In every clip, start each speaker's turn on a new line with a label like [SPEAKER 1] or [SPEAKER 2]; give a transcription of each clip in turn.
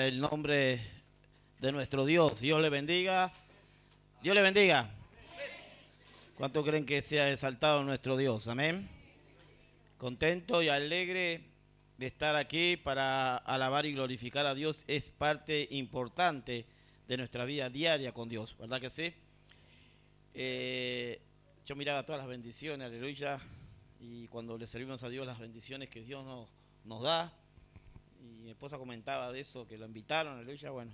[SPEAKER 1] El nombre de nuestro Dios. Dios le bendiga. Dios le bendiga. ¿Cuánto creen que sea exaltado nuestro Dios? Amén. Contento y alegre de estar aquí para alabar y glorificar a Dios. Es parte importante de nuestra vida diaria con Dios, ¿verdad que sí? Yo miraba todas las bendiciones, aleluya, y cuando le servimos a Dios las bendiciones que Dios nos da, y mi esposa comentaba de eso, que lo invitaron, aleluya, bueno,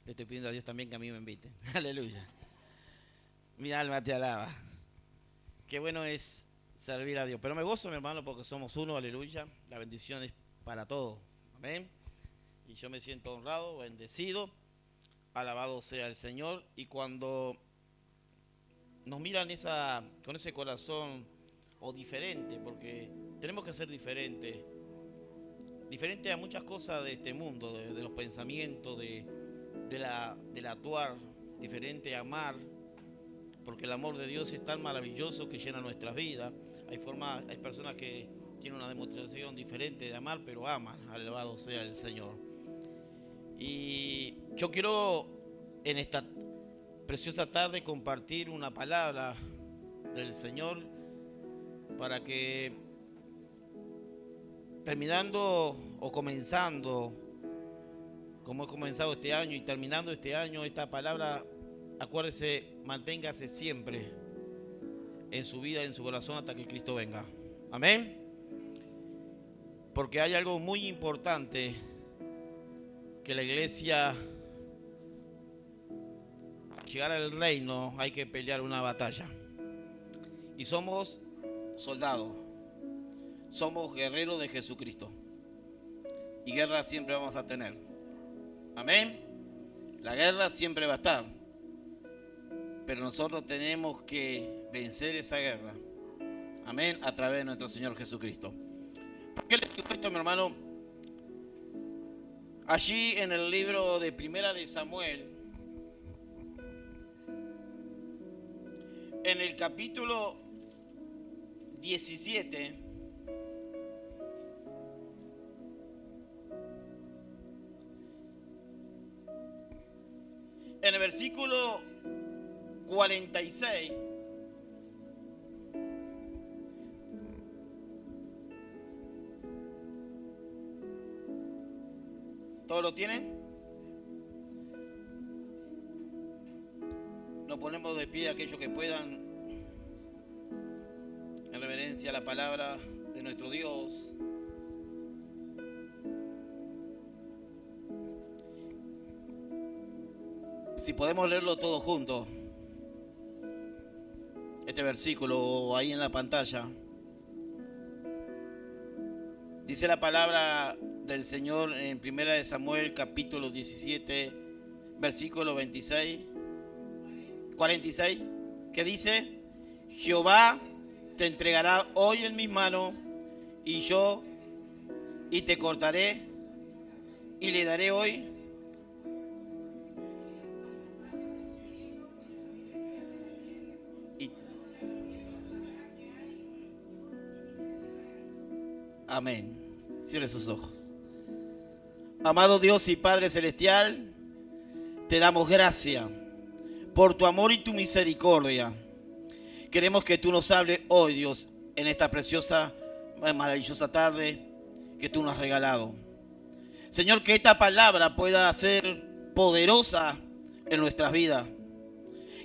[SPEAKER 1] le estoy pidiendo a Dios también que a mí me inviten, aleluya. Mi alma te alaba. Qué bueno es servir a Dios, pero me gozo, mi hermano, porque somos uno, aleluya, la bendición es para todos, amén, y yo me siento honrado, bendecido, alabado sea el Señor, y cuando nos miran con ese corazón o diferente, porque tenemos que ser diferentes, diferente a muchas cosas de este mundo, de los pensamientos, del actuar, diferente a amar, porque el amor de Dios es tan maravilloso que llena nuestras vidas. Hay personas que tienen una demostración diferente de amar, pero aman, alabado sea el Señor. Y yo quiero en esta preciosa tarde compartir una palabra del Señor para que terminando o comenzando, como he comenzado este año y terminando este año, esta palabra, acuérdese, manténgase siempre en su vida, en su corazón hasta que Cristo venga. Amén. Porque hay algo muy importante que la iglesia, al llegar al reino, hay que pelear una batalla. Y somos soldados, somos guerreros de Jesucristo. Y guerra siempre vamos a tener. Amén. La guerra siempre va a estar. Pero nosotros tenemos que vencer esa guerra. Amén. A través de nuestro Señor Jesucristo. ¿Por qué le digo esto, mi hermano? Allí en el libro de Primera de Samuel, en el capítulo 17, en el versículo 46, ¿todos lo tienen? Nos ponemos de pie aquellos que puedan, en reverencia a la palabra de nuestro Dios. Si podemos leerlo todos juntos, este versículo ahí en la pantalla. Dice la palabra del Señor en 1 de Samuel capítulo 17, versículo 46, que dice: Jehová te entregará hoy en mis manos, y te cortaré, y le daré hoy amén. Cierre sus ojos. Amado Dios y Padre Celestial, te damos gracias por tu amor y tu misericordia. Queremos que tú nos hables hoy, Dios, en esta preciosa, maravillosa tarde que tú nos has regalado. Señor, que esta palabra pueda ser poderosa en nuestras vidas.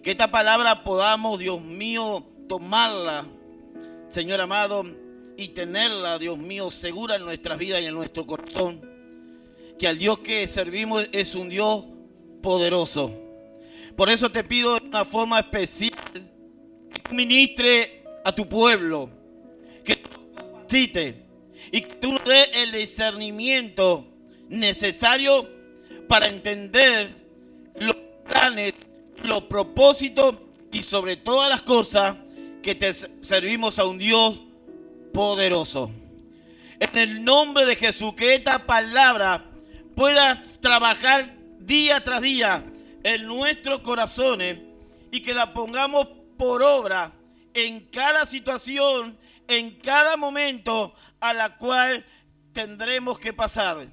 [SPEAKER 1] Que esta palabra podamos, Dios mío, tomarla, Señor amado, y tenerla, Dios mío, segura en nuestras vidas y en nuestro corazón. Que al Dios que servimos es un Dios poderoso. Por eso te pido de una forma especial que tú ministres a tu pueblo, que tú lo capacites y que tú nos des el discernimiento necesario para entender los planes, los propósitos y sobre todas las cosas que te servimos a un Dios poderoso. En el nombre de Jesús, que esta palabra pueda trabajar día tras día en nuestros corazones y que la pongamos por obra en cada situación, en cada momento a la cual tendremos que pasar.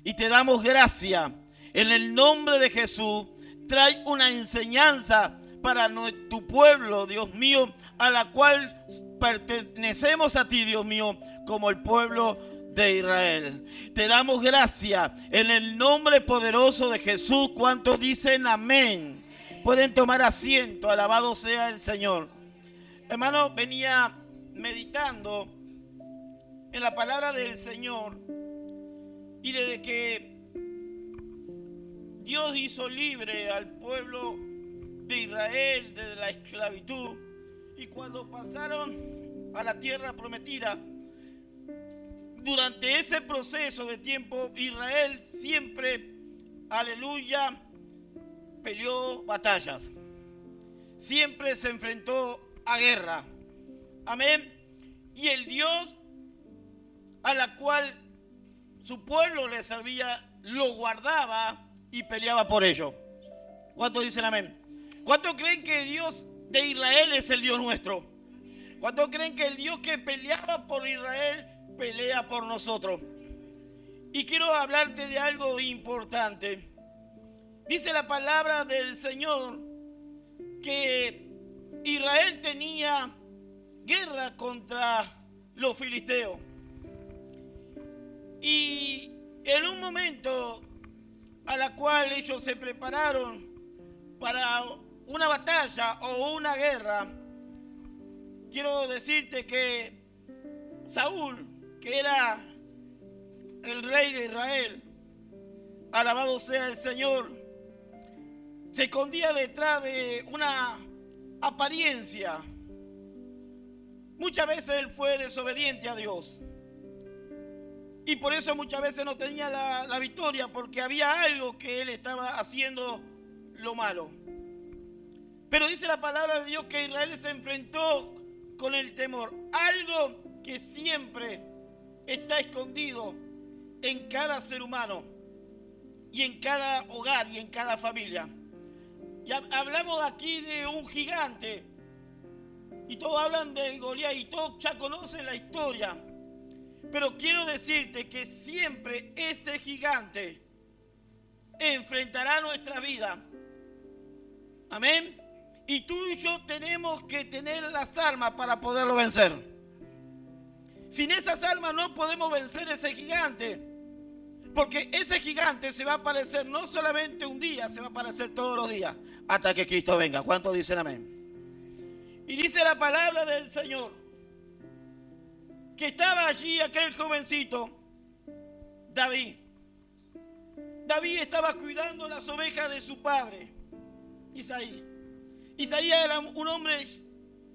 [SPEAKER 1] y te damos gracias. En el nombre de Jesús, trae una enseñanza para tu pueblo, Dios mío, a la cual pertenecemos a ti, Dios mío, como el pueblo de Israel. Te damos gracias en el nombre poderoso de Jesús. ¿Cuántos dicen amén? Pueden tomar asiento, alabado sea el Señor. Hermano, venía meditando en la palabra del Señor, y desde que Dios hizo libre al pueblo de Israel de la esclavitud, y cuando pasaron a la tierra prometida, durante ese proceso de tiempo, Israel siempre, aleluya, peleó batallas. Siempre se enfrentó a guerra. Amén. Y el Dios a la cual su pueblo le servía, lo guardaba y peleaba por ello. ¿Cuántos dicen amén? ¿Cuántos creen que el Dios de Israel es el Dios nuestro? ¿Cuántos creen que el Dios que peleaba por Israel pelea por nosotros? Y quiero hablarte de algo importante. Dice la palabra del Señor que Israel tenía guerra contra los filisteos. Y en un momento a la cual ellos se prepararon para una batalla o una guerra, quiero decirte que Saúl, que era el rey de Israel, alabado sea el Señor, se escondía detrás de una apariencia. Muchas veces él fue desobediente a Dios. Y por eso muchas veces no tenía la victoria, porque había algo que él estaba haciendo lo malo. Pero dice la palabra de Dios que Israel se enfrentó con el temor. Algo que siempre está escondido en cada ser humano y en cada hogar y en cada familia. Y hablamos aquí de un gigante. Y todos hablan del Goliat y todos ya conocen la historia. Pero quiero decirte que siempre ese gigante enfrentará nuestra vida. Amén. Y tú y yo tenemos que tener las armas para poderlo vencer. Sin esas armas no podemos vencer ese gigante. Porque ese gigante se va a aparecer no solamente un día, se va a aparecer todos los días hasta que Cristo venga. ¿Cuántos dicen amén? Y dice la palabra del Señor que estaba allí aquel jovencito, David. David estaba cuidando las ovejas de su padre, Isaí. Isaías era un hombre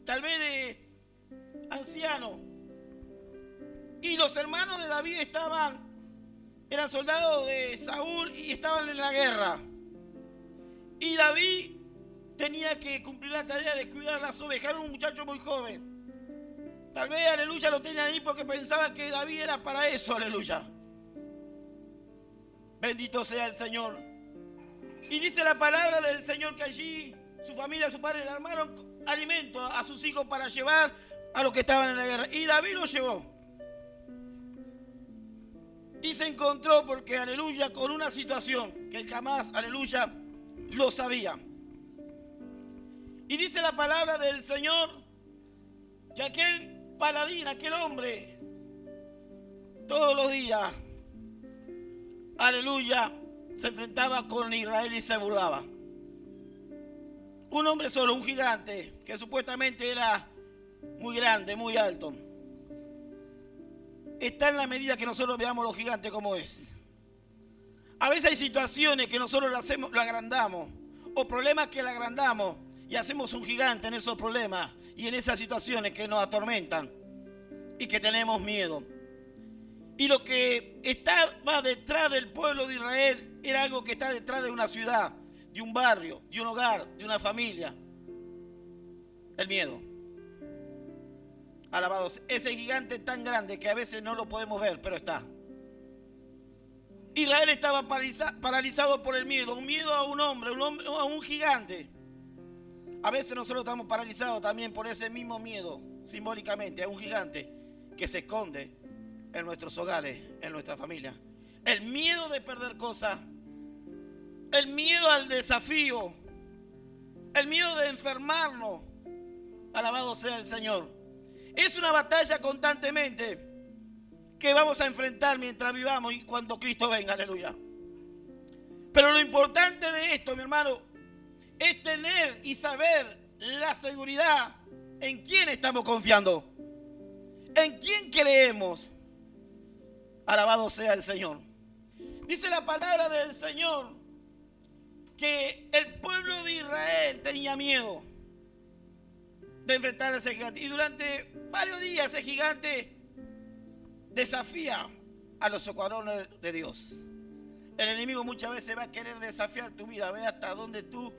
[SPEAKER 1] tal vez de anciano. Y los hermanos de David eran soldados de Saúl y estaban en la guerra. Y David tenía que cumplir la tarea de cuidar las ovejas. Era un muchacho muy joven. Tal vez, aleluya, lo tenían ahí porque pensaba que David era para eso, aleluya. Bendito sea el Señor. Y dice la palabra del Señor que allí su familia, su padre le armaron alimento a sus hijos para llevar a los que estaban en la guerra. Y David lo llevó. Y se encontró porque, aleluya, con una situación que jamás, aleluya, lo sabía. Y dice la palabra del Señor que aquel paladín, aquel hombre, todos los días, aleluya, se enfrentaba con Israel y se burlaba. Un hombre solo, un gigante, que supuestamente era muy grande, muy alto. Está en la medida que nosotros veamos los gigantes como es. A veces hay situaciones que nosotros lo agrandamos, o problemas que le agrandamos y hacemos un gigante en esos problemas y en esas situaciones que nos atormentan y que tenemos miedo. Y lo que estaba detrás del pueblo de Israel era algo que está detrás de una ciudad, de un barrio, de un hogar, de una familia. El miedo. Alabados. Ese gigante tan grande que a veces no lo podemos ver, pero está. Israel estaba paralizado por el miedo. Un miedo a un hombre, a un gigante. A veces nosotros estamos paralizados también por ese mismo miedo, simbólicamente, a un gigante que se esconde en nuestros hogares, en nuestra familia. el miedo de perder cosas, el miedo al desafío, el miedo de enfermarnos. Alabado sea el Señor. Es una batalla constantemente que vamos a enfrentar mientras vivamos y cuando Cristo venga, aleluya. Pero lo importante de esto, mi hermano, es tener y saber la seguridad en quién estamos confiando, en quién creemos. Alabado sea el Señor. Dice la palabra del Señor que el pueblo de Israel tenía miedo de enfrentar a ese gigante. Y durante varios días ese gigante desafía a los escuadrones de Dios. El enemigo muchas veces va a querer desafiar tu vida. Ve hasta dónde tú,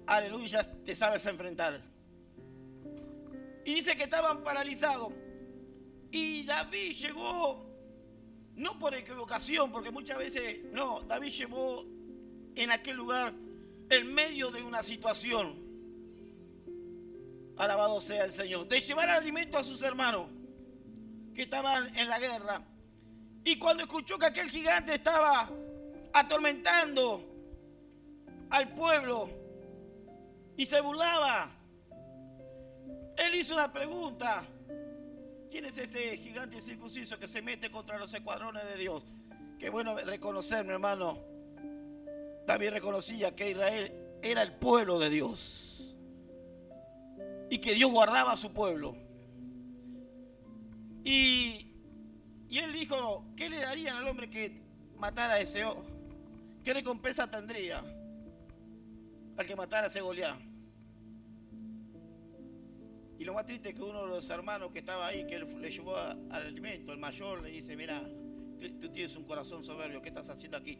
[SPEAKER 1] aleluya, te sabes enfrentar. Y dice que estaban paralizados. Y David llegó, no por equivocación, porque muchas veces, no, David llegó en aquel lugar en medio de una situación. Alabado sea el Señor. De llevar alimento a sus hermanos que estaban en la guerra. Y cuando escuchó que aquel gigante estaba atormentando al pueblo y se burlaba, él hizo una pregunta: ¿quién es ese gigante circunciso que se mete contra los escuadrones de Dios? Qué bueno reconocer, mi hermano. David reconocía que Israel era el pueblo de Dios y que Dios guardaba a su pueblo. Y él dijo: ¿qué le darían al hombre que matara a ese? ¿Qué recompensa tendría al que matara a ese Goliat? Y lo más triste es que uno de los hermanos que estaba ahí, que le llevó al alimento, el mayor, le dice: mira, tú tienes un corazón soberbio, ¿qué estás haciendo aquí?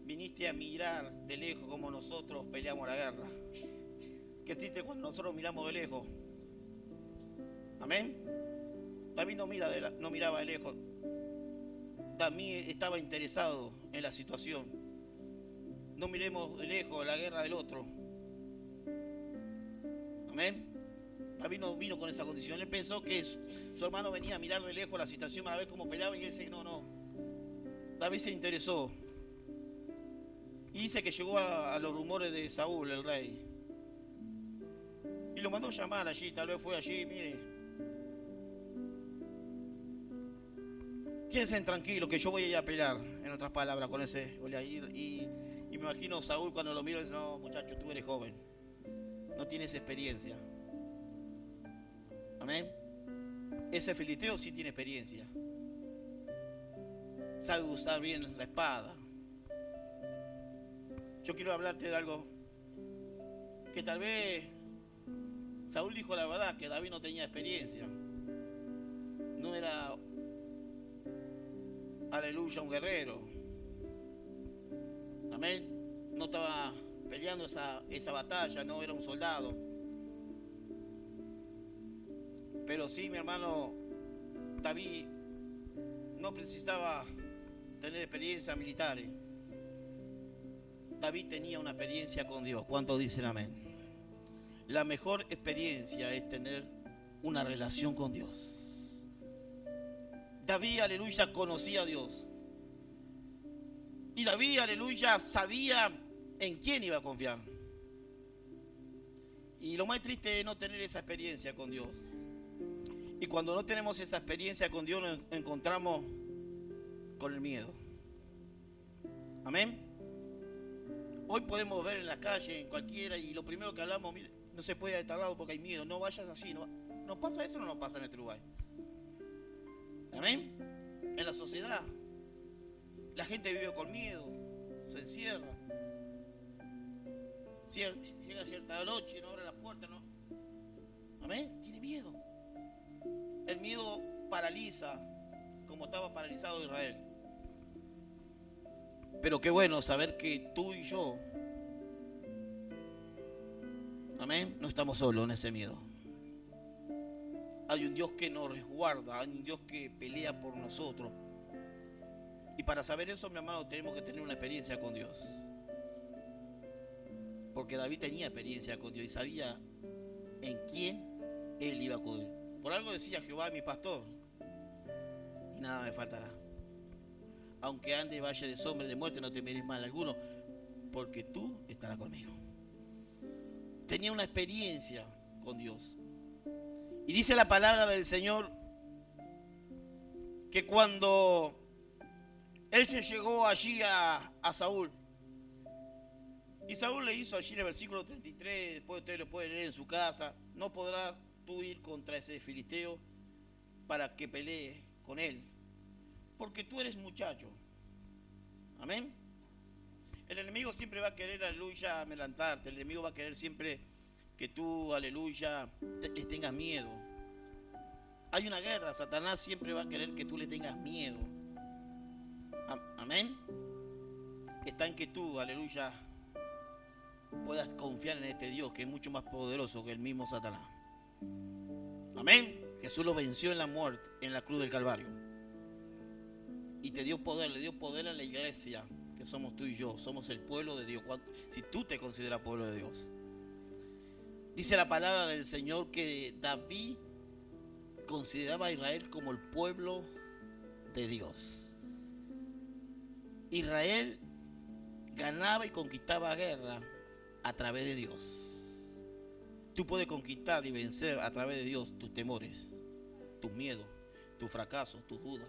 [SPEAKER 1] Viniste a mirar de lejos como nosotros peleamos la guerra. Qué triste cuando nosotros miramos de lejos. Amén. David no miraba de lejos. David estaba interesado en la situación. No miremos de lejos la guerra del otro. Amén. David no vino con esa condición. Él pensó que su hermano venía a mirar de lejos la situación para ver cómo peleaba, y él dice: no. David se interesó. Y dice que llegó a los rumores de Saúl, el rey. Y lo mandó llamar allí. Tal vez fue allí: mire, quédense tranquilos que yo voy a ir a pelear, en otras palabras, con ese Goliat. Y me imagino Saúl cuando lo miró y dice: no, muchacho, tú eres joven, no tienes experiencia. Amén. Ese filisteo sí tiene experiencia, sabe usar bien la espada. Yo quiero hablarte de algo que tal vez Saúl dijo la verdad, que David no tenía experiencia, no era, aleluya, un guerrero. Amén. No estaba peleando esa batalla, no era un soldado. Pero sí, mi hermano, David no precisaba tener experiencia militar. David tenía una experiencia con Dios. ¿Cuántos dicen amén? La mejor experiencia es tener una relación con Dios. David, aleluya, conocía a Dios. Y David, aleluya, sabía en quién iba a confiar. Y lo más triste es no tener esa experiencia con Dios. Y cuando no tenemos esa experiencia con Dios, nos encontramos con el miedo. Amén. Hoy podemos ver en la calle, en cualquiera, y lo primero que hablamos: mire, no se puede ir a este lado porque hay miedo, no vayas así. ¿No pasa eso o no pasa en este lugar? Amén. En la sociedad la gente vive con miedo, se encierra. Llega a cierta noche, no abre la puerta, no. Amén. Tiene miedo. El miedo paraliza, como estaba paralizado Israel. Pero qué bueno saber que tú y yo, amén, no estamos solos en ese miedo. Hay un Dios que nos resguarda, hay un Dios que pelea por nosotros. Y para saber eso, mi hermano, tenemos que tener una experiencia con Dios. Porque David tenía experiencia con Dios y sabía en quién él iba a acudir. Por algo decía: Jehová es mi pastor y nada me faltará. aunque ande valle de sombra y de muerte, no temeré mal alguno, porque tú estarás conmigo. Tenía una experiencia con Dios. Y dice la palabra del Señor que cuando él se llegó allí a Saúl, y Saúl le hizo allí en el versículo 33, después ustedes lo pueden leer en su casa: no podrás tú ir contra ese filisteo para que pelee con él, porque tú eres muchacho. Amén. El enemigo siempre va a querer, aleluya, amedrentarte. El enemigo va a querer siempre que tú, aleluya, le tengas miedo. Hay una guerra, Satanás siempre va a querer que tú le tengas miedo. Amén. Está en que tú, aleluya, puedas confiar en este Dios que es mucho más poderoso que el mismo Satanás. Amén. Jesús lo venció en la muerte, en la cruz del Calvario. Y te dio poder, le dio poder a la iglesia, que somos tú y yo, somos el pueblo de Dios. Si tú te consideras pueblo de Dios. Dice la palabra del Señor que David consideraba a Israel como el pueblo de Dios. Israel ganaba y conquistaba guerra a través de Dios. Tú puedes conquistar y vencer a través de Dios tus temores, tus miedos, tus fracasos, tus dudas.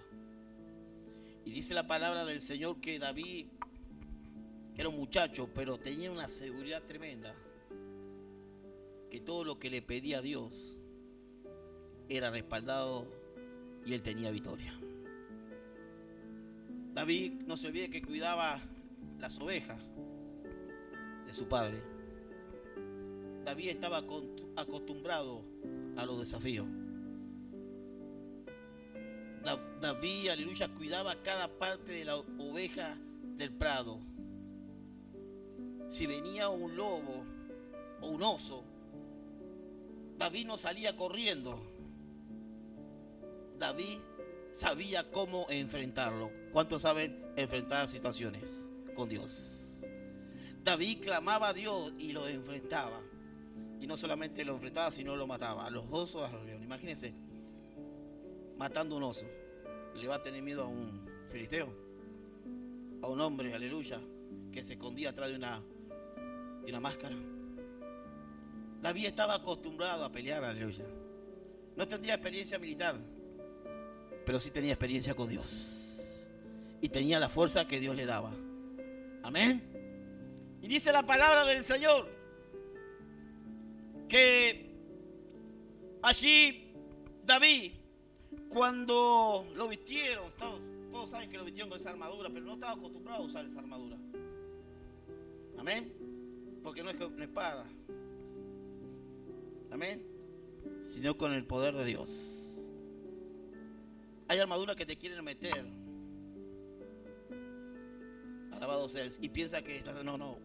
[SPEAKER 1] Y dice la palabra del Señor que David era un muchacho, pero tenía una seguridad tremenda, que todo lo que le pedía a Dios era respaldado y él tenía victoria. David, no se olvide que cuidaba las ovejas de su padre. David estaba acostumbrado a los desafíos. David, aleluya, cuidaba cada parte de la oveja del prado. Si venía un lobo o un oso, David no salía corriendo. David sabía cómo enfrentarlo. ¿Cuántos saben enfrentar situaciones con Dios? David clamaba a Dios y lo enfrentaba. Y no solamente lo enfrentaba, sino lo mataba. A los osos, a los leones. Imagínense, matando un oso. ¿Le va a tener miedo a un filisteo? A un hombre, aleluya, que se escondía atrás de una máscara. David estaba acostumbrado a pelear, aleluya. No tendría experiencia militar, pero sí tenía experiencia con Dios. Y tenía la fuerza que Dios le daba. Amén. Y dice la palabra del Señor que allí David, cuando lo vistieron, todos saben que lo vistieron con esa armadura, pero no estaba acostumbrado a usar esa armadura. Amén. Porque no es con una espada. Amén. Sino con el poder de Dios. Hay armaduras que te quieren meter. Alabado sea. Y piensa que no.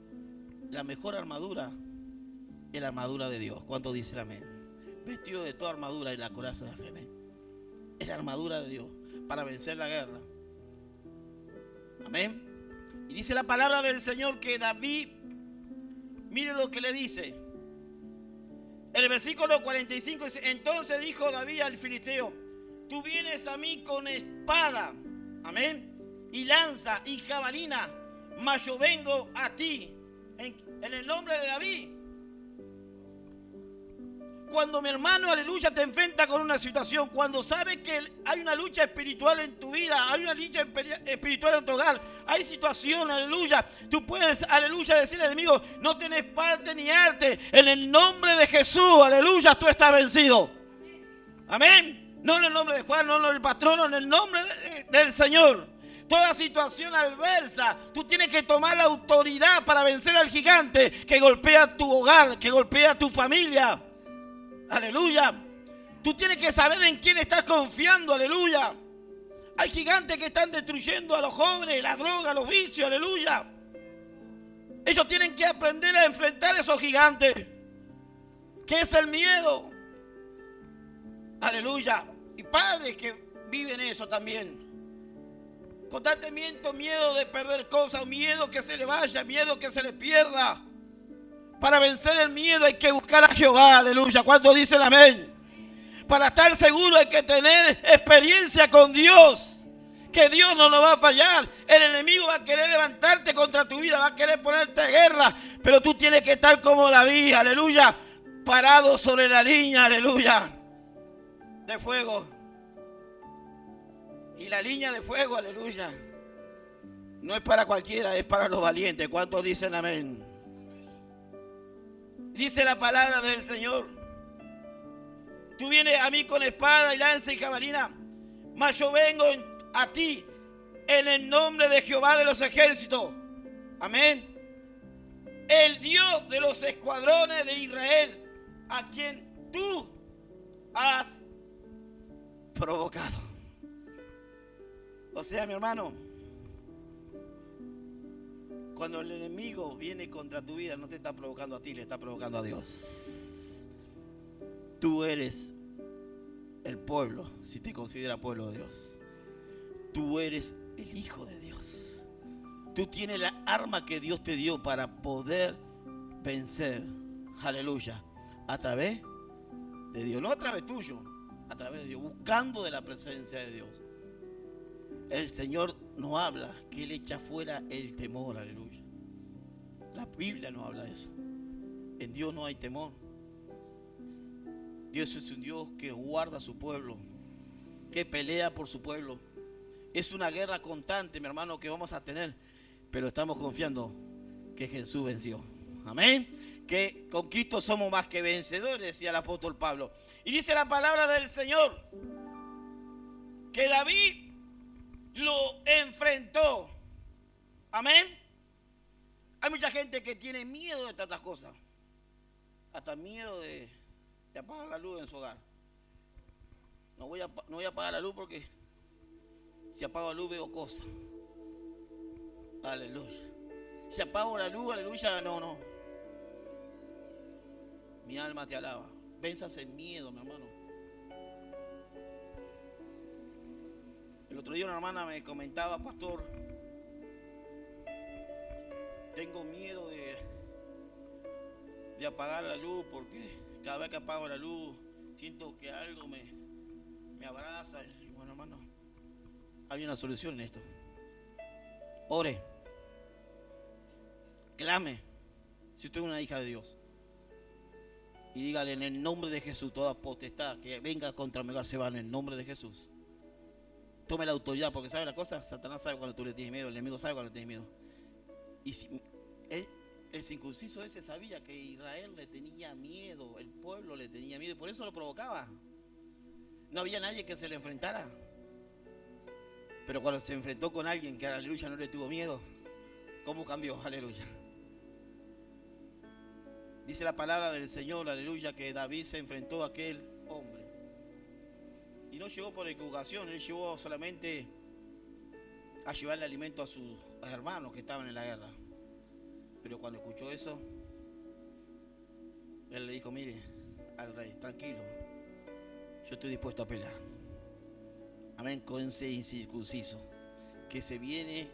[SPEAKER 1] La mejor armadura es la armadura de Dios. ¿Cuánto dice el amén? Vestido de toda armadura y la coraza de fe. Amén. Es la armadura de Dios para vencer la guerra. Amén. Y dice la palabra del Señor que David, mire lo que le dice. En el versículo 45 dice: entonces dijo David al filisteo: tú vienes a mí con espada, amén, y lanza y jabalina, mas yo vengo a ti en el nombre de David. Cuando mi hermano, aleluya, te enfrenta con una situación, cuando sabes que hay una lucha espiritual en tu vida, hay una lucha espiritual en tu hogar, hay situación, aleluya, tú puedes, aleluya, decirle al enemigo: no tenés parte ni arte, en el nombre de Jesús, aleluya, tú estás vencido. Amén. No en el nombre de Juan, no en el patrono, en el nombre del Señor. Toda situación adversa, tú tienes que tomar la autoridad para vencer al gigante que golpea tu hogar, que golpea tu familia. Aleluya. Tú tienes que saber en quién estás confiando. Aleluya. Hay gigantes que están destruyendo a los jóvenes, la droga, los vicios. Aleluya. Ellos tienen que aprender a enfrentar a esos gigantes, que es el miedo. Aleluya. Y padres que viven eso también. Constantemente miedo de perder cosas, miedo que se le vaya, miedo que se le pierda. Para vencer el miedo hay que buscar a Jehová, aleluya. ¿Cuántos dicen amén? Para estar seguro hay que tener experiencia con Dios. que Dios no nos va a fallar. El enemigo va a querer levantarte contra tu vida, va a querer ponerte en guerra, pero tú tienes que estar como David, aleluya, parado sobre la línea, aleluya, de fuego. Y la línea de fuego, aleluya, no es para cualquiera, es para los valientes. ¿Cuántos dicen amén? Dice la palabra del Señor: tú vienes a mí con espada y lanza y jabalina, mas yo vengo a ti en el nombre de Jehová de los ejércitos. Amén. El Dios de los escuadrones de Israel, a quien tú has provocado. O sea, mi hermano, cuando el enemigo viene contra tu vida, no te está provocando a ti, le está provocando a Dios. Tú eres el pueblo, si te considera pueblo de Dios. Tú eres el hijo de Dios. Tú tienes la arma que Dios te dio para poder vencer, aleluya, a través de Dios, no a través tuyo, a través de Dios, buscando de la presencia de Dios. El Señor nos habla que Él echa fuera el temor, aleluya. La Biblia nos habla de eso. En Dios no hay temor. Dios es un Dios que guarda a su pueblo, que pelea por su pueblo. Es una guerra constante, mi hermano, que vamos a tener, pero estamos confiando que Jesús venció. Amén. Que con Cristo somos más que vencedores, decía el apóstol Pablo. Y dice la palabra del Señor que David lo enfrentó. Amén. Hay mucha gente que tiene miedo de tantas cosas, hasta miedo de apagar la luz en su hogar. No voy a apagar la luz porque si apago la luz veo cosas. Aleluya. Si apago la luz, aleluya, no. Mi alma te alaba. Venzas el miedo, mi hermano. El otro día una hermana me comentaba: pastor, tengo miedo de apagar la luz, porque cada vez que apago la luz siento que algo me abraza. Y bueno, hermano, hay una solución en esto. Ore, clame, si usted es una hija de Dios, y dígale: en el nombre de Jesús, toda potestad que venga contra mi hogar se va en el nombre de Jesús. Tome la autoridad, porque ¿sabe la cosa? Satanás sabe cuando tú le tienes miedo, el enemigo sabe cuando le tienes miedo. Y si el circunciso ese sabía que Israel le tenía miedo, el pueblo le tenía miedo, y por eso lo provocaba. No había nadie que se le enfrentara. Pero cuando se enfrentó con alguien que, aleluya, no le tuvo miedo, ¿cómo cambió? Aleluya. Dice la palabra del Señor, aleluya, que David se enfrentó a aquel hombre. Y no llegó por equivocación, él llegó solamente a llevarle alimento a sus hermanos que estaban en la guerra. Pero cuando escuchó eso, él le dijo: mire al rey, tranquilo, yo estoy dispuesto a pelear. Amén, con ese incircunciso que se viene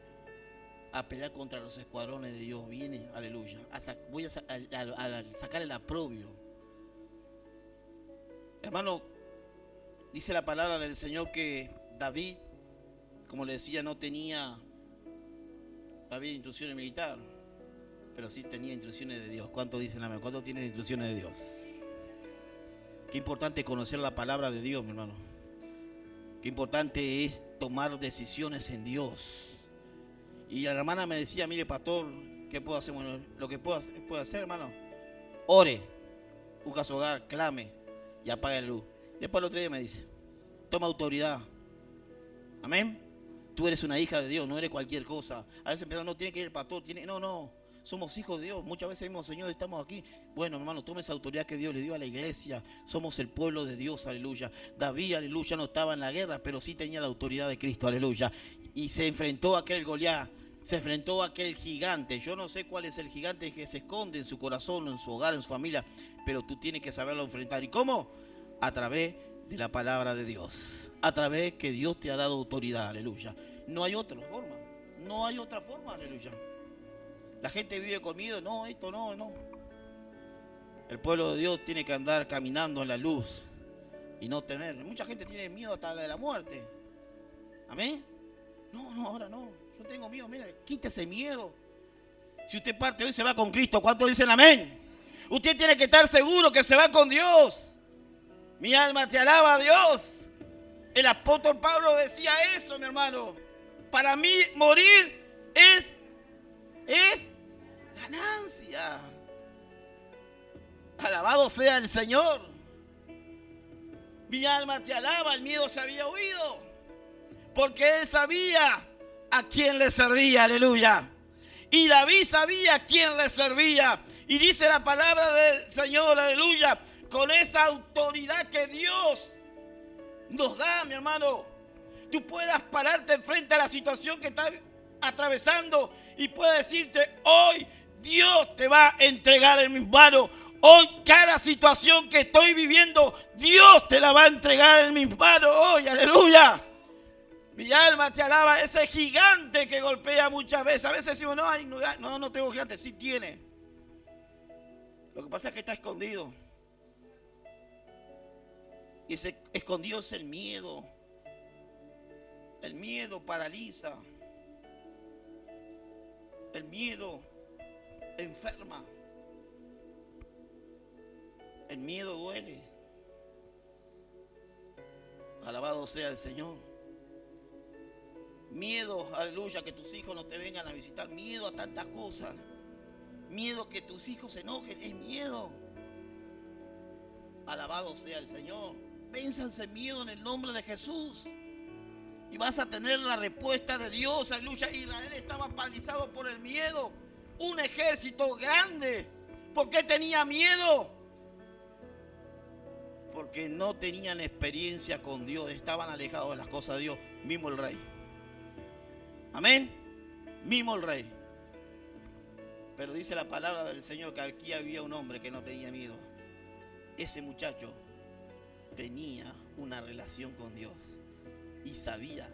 [SPEAKER 1] a pelear contra los escuadrones de Dios. Viene, aleluya, voy a sacar el aprobio. Hermano, dice la palabra del Señor que David, como le decía, no tenía David instrucciones militares, pero sí tenía instrucciones de Dios. ¿Cuántos dicen amén? ¿Cuántos tienen instrucciones de Dios? Qué importante conocer la palabra de Dios, mi hermano. Qué importante es tomar decisiones en Dios. Y la hermana me decía: mire, pastor, ¿qué puedo hacer? Bueno, lo que puedo hacer, hermano, ore, busca su hogar, clame y apague la luz. Después el otro día me dice: toma autoridad. Amén. Tú eres una hija de Dios, no eres cualquier cosa. A veces pensamos: no, tiene que ir el pastor, no. Somos hijos de Dios. Muchas veces decimos: Señor, estamos aquí. Bueno, hermano, tome esa autoridad que Dios le dio a la iglesia. Somos el pueblo de Dios, aleluya. David, aleluya, no estaba en la guerra, pero sí tenía la autoridad de Cristo, aleluya. Y se enfrentó a aquel Goliat, se enfrentó a aquel gigante. Yo no sé cuál es el gigante que se esconde en su corazón, en su hogar, en su familia, pero tú tienes que saberlo enfrentar. ¿Y cómo? A través de la palabra de Dios, a través que Dios te ha dado autoridad, aleluya. No hay otra forma, no hay otra forma, aleluya. La gente vive con miedo: no, esto no. El pueblo de Dios tiene que andar caminando en la luz y no temer. Mucha gente tiene miedo hasta de la muerte. Amén. No, ahora no. Yo tengo miedo, mira, quítese miedo. Si usted parte hoy se va con Cristo, ¿cuántos dicen amén? Usted tiene que estar seguro que se va con Dios. Mi alma te alaba a Dios. El apóstol Pablo decía eso, mi hermano. Para mí morir es ganancia. Alabado sea el Señor. Mi alma te alaba, el miedo se había huido. Porque él sabía a quién le servía, aleluya. Y David sabía a quién le servía. Y dice la palabra del Señor, aleluya, con esa autoridad que Dios nos da, mi hermano. Tú puedas pararte frente a la situación que estás atravesando y puedes decirte, hoy Dios te va a entregar en mis manos. Hoy cada situación que estoy viviendo, Dios te la va a entregar en mis manos hoy, aleluya. Mi alma te alaba, ese gigante que golpea muchas veces. A veces decimos, no tengo gigante. Sí tiene. Lo que pasa es que está escondido. Y ese escondido es el miedo. El miedo paraliza. El miedo enferma. El miedo duele. Alabado sea el Señor. Miedo, aleluya, que tus hijos no te vengan a visitar. Miedo a tantas cosas. Miedo que tus hijos se enojen. Es miedo. Alabado sea el Señor. Vénzanse el miedo en el nombre de Jesús. Y vas a tener la respuesta de Dios. Aleluya. Israel estaba paralizado por el miedo. Un ejército grande. ¿Por qué tenía miedo? Porque no tenían experiencia con Dios. Estaban alejados de las cosas de Dios. Mismo el rey. Amén. Mismo el rey. Pero dice la palabra del Señor que aquí había un hombre que no tenía miedo. Ese muchacho tenía una relación con Dios y sabía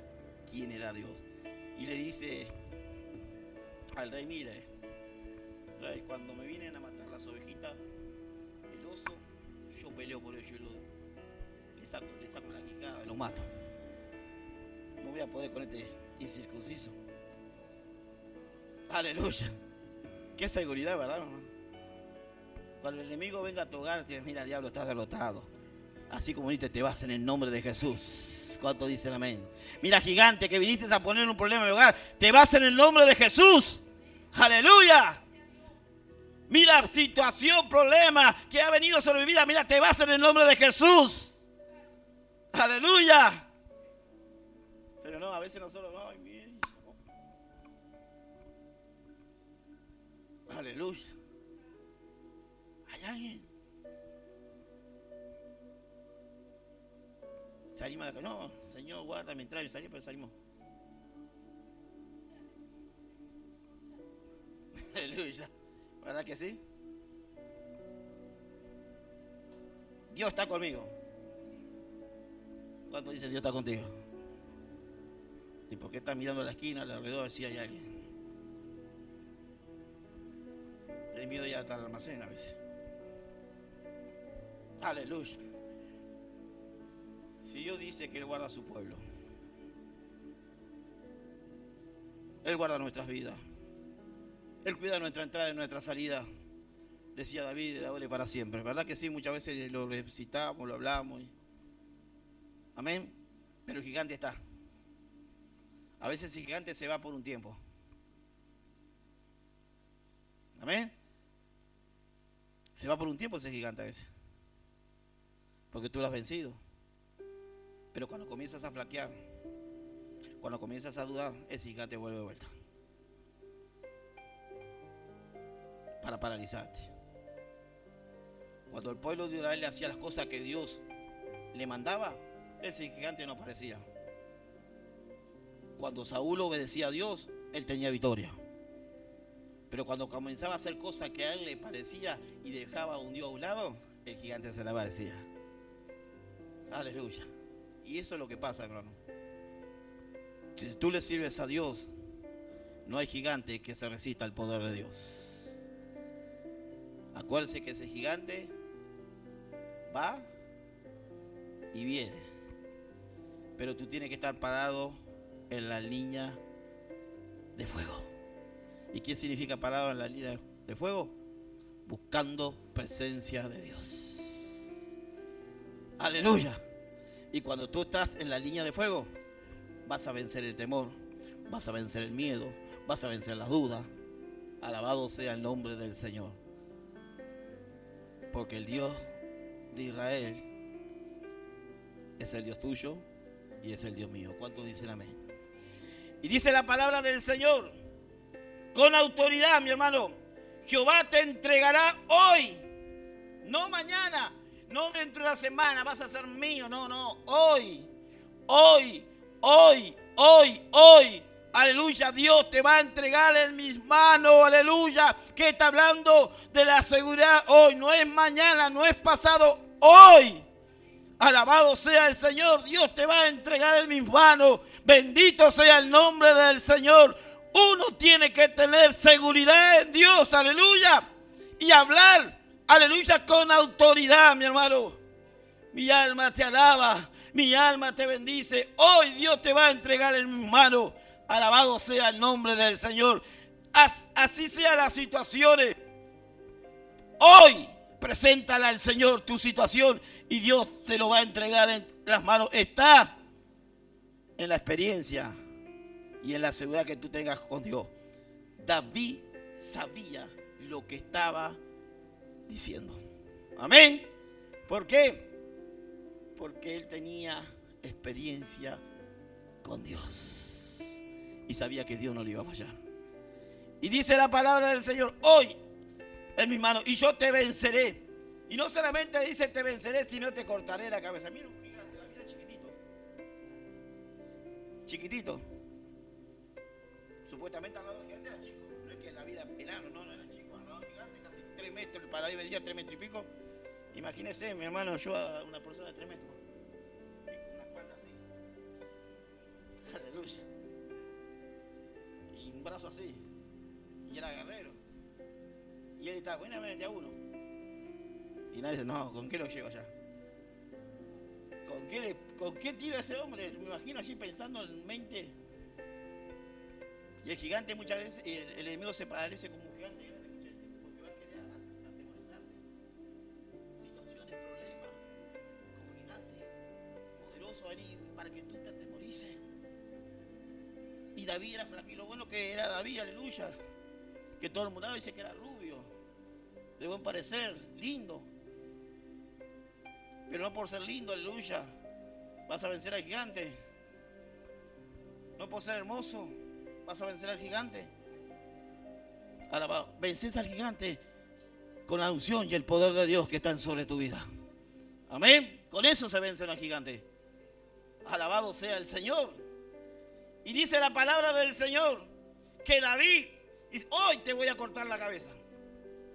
[SPEAKER 1] quién era Dios. Y le dice al rey, mire, rey, cuando me vienen a matar las ovejitas, el oso, yo peleo por ellos y le saco la quijada y lo mato. No voy a poder con este incircunciso. Aleluya. Qué seguridad, ¿verdad, hermano? Cuando el enemigo venga a tu hogar, te dice, mira, diablo, estás derrotado. Así como viniste, te vas en el nombre de Jesús. ¿Cuántos dicen amén? Mira, gigante, que viniste a poner un problema en mi hogar, te vas en el nombre de Jesús. Aleluya. Mira, situación, problema que ha venido sobre mi vida, mira, te vas en el nombre de Jesús. Aleluya. Pero no, a veces nosotros, ay, mira. Aleluya. Hay alguien. Salimos de acá. No, Señor, guárdame, entra y salimos, pero salimos. Aleluya. ¿Verdad que sí? Dios está conmigo. ¿Cuánto dice Dios está contigo? ¿Y por qué estás mirando a la esquina, alrededor, a ver si hay alguien? El miedo ya está en el almacén a veces. Aleluya. Si Dios dice que Él guarda a su pueblo, Él guarda nuestras vidas, Él cuida nuestra entrada y nuestra salida. Decía David, de ahora y para siempre. ¿Verdad que sí? Muchas veces lo recitamos, lo hablamos. Amén. Pero el gigante está. A veces el gigante se va por un tiempo. Amén. Se va por un tiempo ese gigante a veces. Porque tú lo has vencido. Pero cuando comienzas a flaquear, cuando comienzas a dudar, ese gigante vuelve de vuelta. Para paralizarte. Cuando el pueblo de Israel le hacía las cosas que Dios le mandaba, ese gigante no aparecía. Cuando Saúl obedecía a Dios, él tenía victoria. Pero cuando comenzaba a hacer cosas que a él le parecía y dejaba a un Dios a un lado, el gigante se le aparecía. Aleluya. Y eso es lo que pasa, hermano. Si tú le sirves a Dios, no hay gigante que se resista al poder de Dios. Acuérdense que ese gigante va y viene. Pero tú tienes que estar parado en la línea de fuego. ¿Y qué significa parado en la línea de fuego? Buscando presencia de Dios. Aleluya. Y cuando tú estás en la línea de fuego, vas a vencer el temor, vas a vencer el miedo, vas a vencer las dudas. Alabado sea el nombre del Señor. Porque el Dios de Israel es el Dios tuyo y es el Dios mío. ¿Cuántos dicen amén? Y dice la palabra del Señor, con autoridad, mi hermano, Jehová te entregará hoy, no mañana, no dentro de la semana, vas a ser mío, no, hoy, aleluya, Dios te va a entregar en mis manos, aleluya, que está hablando de la seguridad hoy, no es mañana, no es pasado, hoy. Alabado sea el Señor, Dios te va a entregar en mis manos, bendito sea el nombre del Señor. Uno tiene que tener seguridad en Dios, aleluya, y hablar, aleluya, con autoridad, mi hermano. Mi alma te alaba, mi alma te bendice, hoy Dios te va a entregar en mis manos. Alabado sea el nombre del Señor. Así sean las situaciones. Hoy preséntala al Señor tu situación y Dios te lo va a entregar en las manos. Está en la experiencia y en la seguridad que tú tengas con Dios. David sabía lo que estaba diciendo. Amén. ¿Por qué? Porque él tenía experiencia con Dios. Y sabía que Dios no le iba a fallar. Y dice la palabra del Señor, hoy en mis manos, y yo te venceré. Y no solamente dice te venceré, sino te cortaré la cabeza. Mira un gigante, David era chiquitito. Chiquitito. Supuestamente al lado del gigante era chico. No es que David era enano, no era chico. Al lado del gigante casi 3 metros, para David medía 3 metros y pico. Imagínese, mi hermano, yo a una persona de 3 metros. Con una espalda así. Aleluya. Brazo así, y era guerrero, y él estaba, buenamente a uno, y nadie dice, no, ¿con qué lo llevo allá? ¿Con qué tiro a ese hombre? Me imagino allí pensando en mente, y el gigante muchas veces, el enemigo se parece como un gigante grande, porque va a querer atemorizarte, situaciones, problemas, con gigantes, poderosos ahí, para que tú te atemorices. Y David era flaco, y lo bueno que era David, aleluya, que todo el mundo dice que era rubio, de buen parecer, lindo, pero no por ser lindo, aleluya, vas a vencer al gigante. No por ser hermoso, vas a vencer al gigante. Alabado, vences al gigante con la unción y el poder de Dios que están sobre tu vida. Amén, con eso se vencen al gigante. Alabado sea el Señor. Y dice la palabra del Señor que David dice, hoy te voy a cortar la cabeza.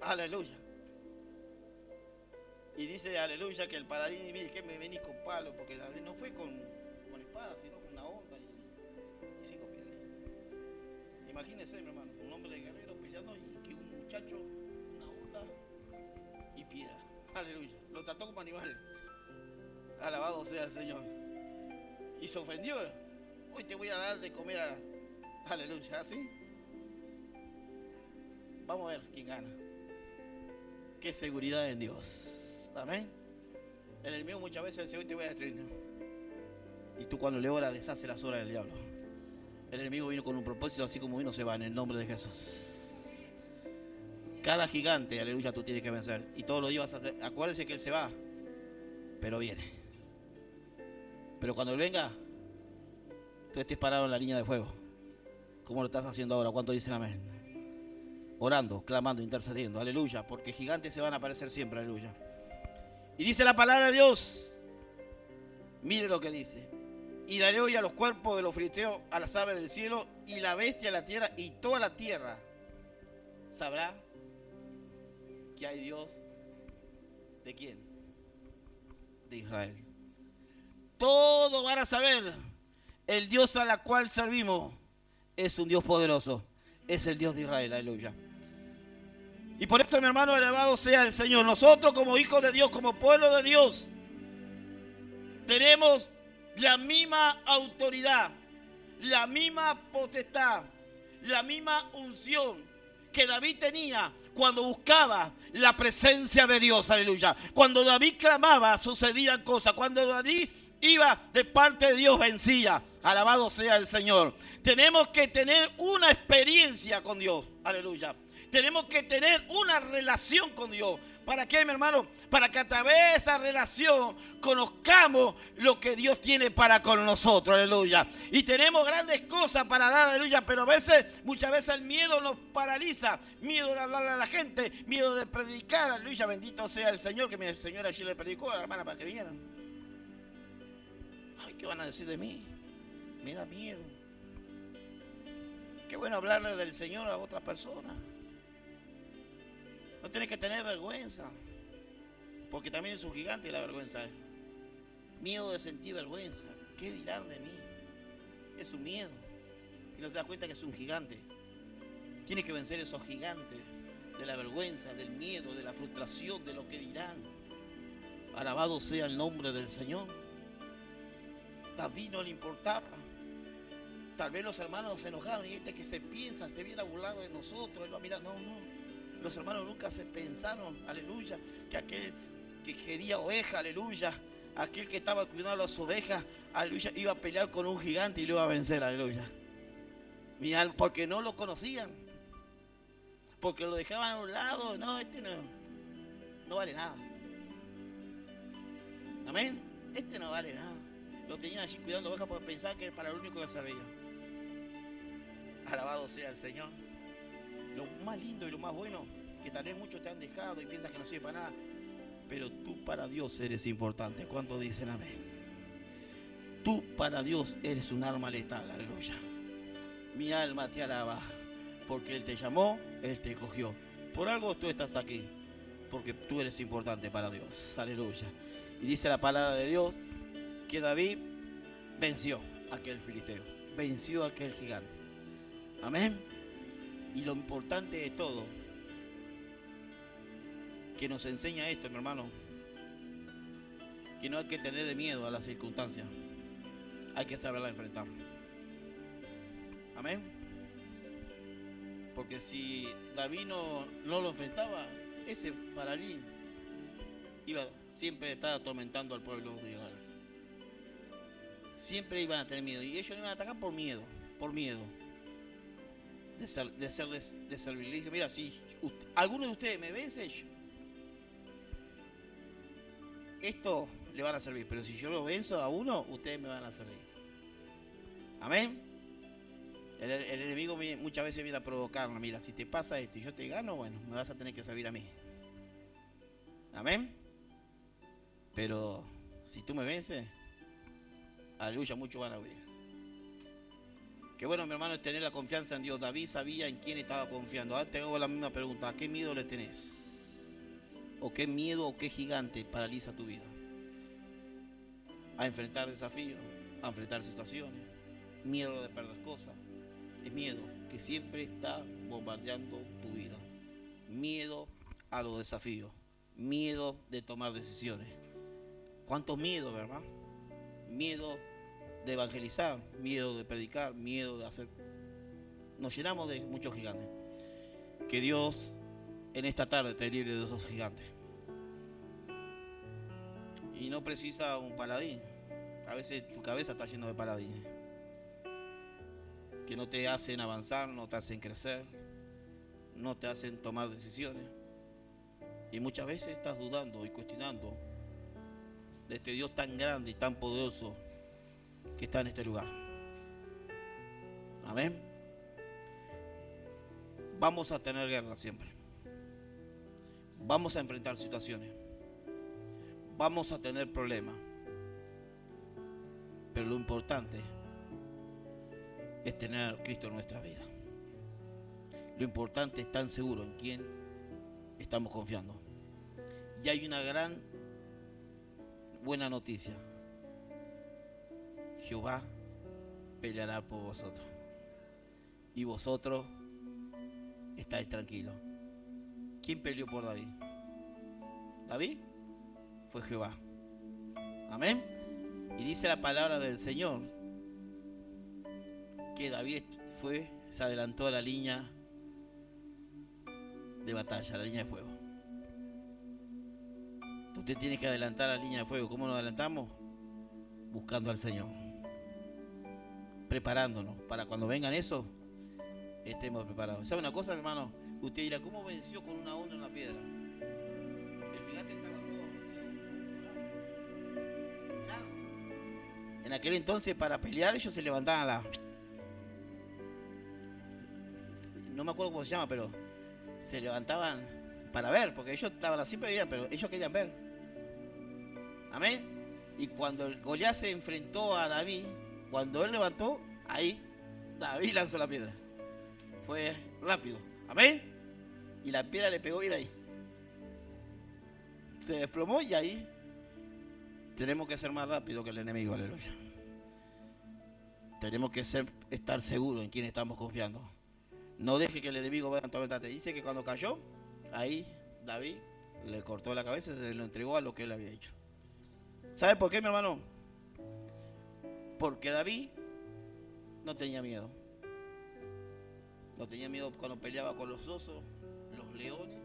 [SPEAKER 1] Aleluya. Y dice, aleluya, que el paladín, mire que me venís con palo, porque David no fue con espada, sino con una onda y 5 piedras. Imagínese, mi hermano, un hombre de guerrero peleando y que un muchacho, una onda y piedra. Aleluya. Lo trató como animal. Alabado sea el Señor. Y se ofendió. Hoy te voy a dar de comer a... Aleluya, ¿así? Vamos a ver quién gana. Qué seguridad en Dios. Amén. El enemigo muchas veces dice, hoy te voy a destruir. Y tú cuando le oras deshace las obras del diablo. El enemigo vino con un propósito, así como vino se va, en el nombre de Jesús. Cada gigante, aleluya, tú tienes que vencer. Y todos los días vas a hacer. Acuérdense que él se va, pero viene. Pero cuando él venga, tú estés parado en la línea de fuego, como lo estás haciendo ahora. ¿Cuántos dicen amén? Orando, clamando, intercediendo, aleluya, porque gigantes se van a aparecer siempre, aleluya. Y dice la palabra de Dios, mire lo que dice, y daré hoy a los cuerpos de los filisteos, a las aves del cielo, y la bestia de la tierra, y toda la tierra sabrá que hay Dios. ¿De quién? De Israel. Todos van a saber. El Dios a la cual servimos es un Dios poderoso. Es el Dios de Israel, aleluya. Y por esto, mi hermano, elevado sea el Señor. Nosotros como hijos de Dios, como pueblo de Dios, tenemos la misma autoridad, la misma potestad, la misma unción que David tenía cuando buscaba la presencia de Dios, aleluya. Cuando David clamaba, sucedían cosas. Cuando David iba de parte de Dios, vencía. Alabado sea el Señor. Tenemos que tener una experiencia con Dios, aleluya. Tenemos que tener una relación con Dios. ¿Para qué, mi hermano? Para que a través de esa relación conozcamos lo que Dios tiene para con nosotros, aleluya. Y tenemos grandes cosas para dar, aleluya, pero muchas veces el miedo nos paraliza. Miedo de hablarle a la gente, miedo de predicar, aleluya. Bendito sea el Señor, que mi señora allí le predicó a la hermana para que vieran. Ay, ¿qué van a decir de mí? Me da miedo. Qué bueno hablarle del Señor a otras personas. No tienes que tener vergüenza, porque también es un gigante la vergüenza. Miedo de sentir vergüenza. ¿Qué dirán de mí? Es un miedo. Y no te das cuenta que es un gigante. Tienes que vencer esos gigantes de la vergüenza, del miedo, de la frustración, de lo que dirán. Alabado sea el nombre del Señor. David no le importaba. Tal vez los hermanos se enojaron y este que se piensa, se viene a burlar de nosotros. Él va a mirar, no. Los hermanos nunca se pensaron, aleluya, que aquel que quería oveja, aleluya, aquel que estaba cuidando las ovejas, aleluya, iba a pelear con un gigante y lo iba a vencer, aleluya. Mirá, porque no lo conocían, porque lo dejaban a un lado, no, este no vale nada. Amén, este no vale nada. Lo tenían allí cuidando ovejas porque pensaban que era para lo único que servía. Alabado sea el Señor. Lo más lindo y lo más bueno, que tal vez muchos te han dejado y piensas que no sirve para nada, pero tú para Dios eres importante. ¿Cuántos dicen amén? Tú para Dios eres un arma letal, aleluya. Mi alma te alaba, porque Él te llamó, Él te escogió. Por algo tú estás aquí, porque tú eres importante para Dios, aleluya. Y dice la palabra de Dios que David venció a aquel filisteo, venció a aquel gigante. Amén. Y lo importante de todo, que nos enseña esto, mi hermano, que no hay que tener miedo a las circunstancias, hay que saberla enfrentar. Amén. Porque si David no lo enfrentaba, ese paralín siempre estar atormentando al pueblo de Israel. Siempre iban a tener miedo y ellos no iban a atacar por miedo. De servirle. Mira, si alguno de ustedes me vence, esto le van a servir, pero si yo lo venzo a uno, ustedes me van a servir. Amén. El enemigo muchas veces viene a provocarnos. Mira, si te pasa esto y yo te gano, bueno, me vas a tener que servir a mí. Amén. Pero si tú me vences, aleluya, muchos van a huir. Qué bueno, mi hermano, es tener la confianza en Dios. David sabía en quién estaba confiando. Ahora te hago la misma pregunta. ¿A qué miedo le tenés? ¿O qué miedo o qué gigante paraliza tu vida? A enfrentar desafíos, a enfrentar situaciones. Miedo de perder cosas. Es miedo que siempre está bombardeando tu vida. Miedo a los desafíos. Miedo de tomar decisiones. ¿Cuántos miedos, verdad? Miedo de evangelizar, miedo de predicar, miedo de hacer. Nos llenamos de muchos gigantes. Que Dios en esta tarde te libre de esos gigantes. Y no precisa un paladín. A veces tu cabeza está llena de paladines que no te hacen avanzar, no te hacen crecer, no te hacen tomar decisiones. Y muchas veces estás dudando y cuestionando de este Dios tan grande y tan poderoso que está en este lugar. Amén. Vamos a tener guerra siempre. Vamos a enfrentar situaciones. Vamos a tener problemas. Pero lo importante es tener a Cristo en nuestra vida. Lo importante es estar seguro en quién estamos confiando. Y hay una gran buena noticia. Jehová peleará por vosotros. Y vosotros estáis tranquilos. ¿Quién peleó por David? David fue Jehová. Amén. Y dice la palabra del Señor que David se adelantó a la línea de batalla, a la línea de fuego. Usted tiene que adelantar a la línea de fuego. ¿Cómo nos adelantamos? Buscando al Señor, preparándonos para cuando vengan esos, estemos preparados. ¿Sabe una cosa, hermano? Usted dirá, ¿cómo venció con una onda en la piedra? El gigante estaba todo mirando. En aquel entonces, para pelear, ellos se levantaban no me acuerdo cómo se llama, pero se levantaban para ver, porque ellos estaban así, pero ellos querían ver. Amén. Y cuando Goliat se enfrentó a David, cuando él levantó, ahí David lanzó la piedra. Fue rápido. Amén. Y la piedra le pegó bien ahí. Se desplomó y ahí tenemos que ser más rápidos que el enemigo, aleluya. Tenemos que estar seguros en quién estamos confiando. No deje que el enemigo vaya a atormentarte. Dice que cuando cayó, ahí David le cortó la cabeza y se lo entregó a lo que él había hecho. ¿Sabe por qué, mi hermano? Porque David no tenía miedo. No tenía miedo cuando peleaba con los osos, los leones.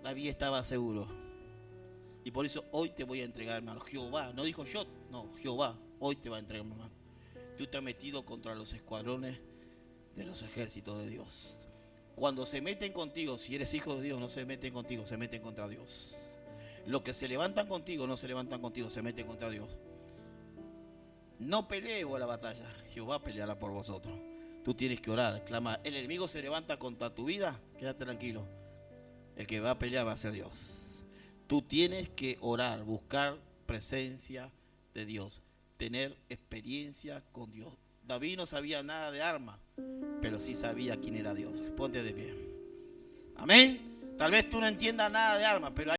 [SPEAKER 1] David estaba seguro. Y por eso hoy te voy a entregar, hermano. Jehová, no dijo yo, no, Jehová, hoy te va a entregar, hermano. Tú te has metido contra los escuadrones de los ejércitos de Dios. Cuando se meten contigo, si eres hijo de Dios, no se meten contigo, se meten contra Dios. Los que se levantan contigo, no se levantan contigo, se meten contra Dios. No pelee la batalla, Jehová peleará por vosotros. Tú tienes que orar, clamar. El enemigo se levanta contra tu vida, quédate tranquilo. El que va a pelear va a ser Dios. Tú tienes que orar, buscar presencia de Dios, tener experiencia con Dios. David no sabía nada de armas, pero sí sabía quién era Dios. Ponte de pie. Amén. Tal vez tú no entiendas nada de armas, pero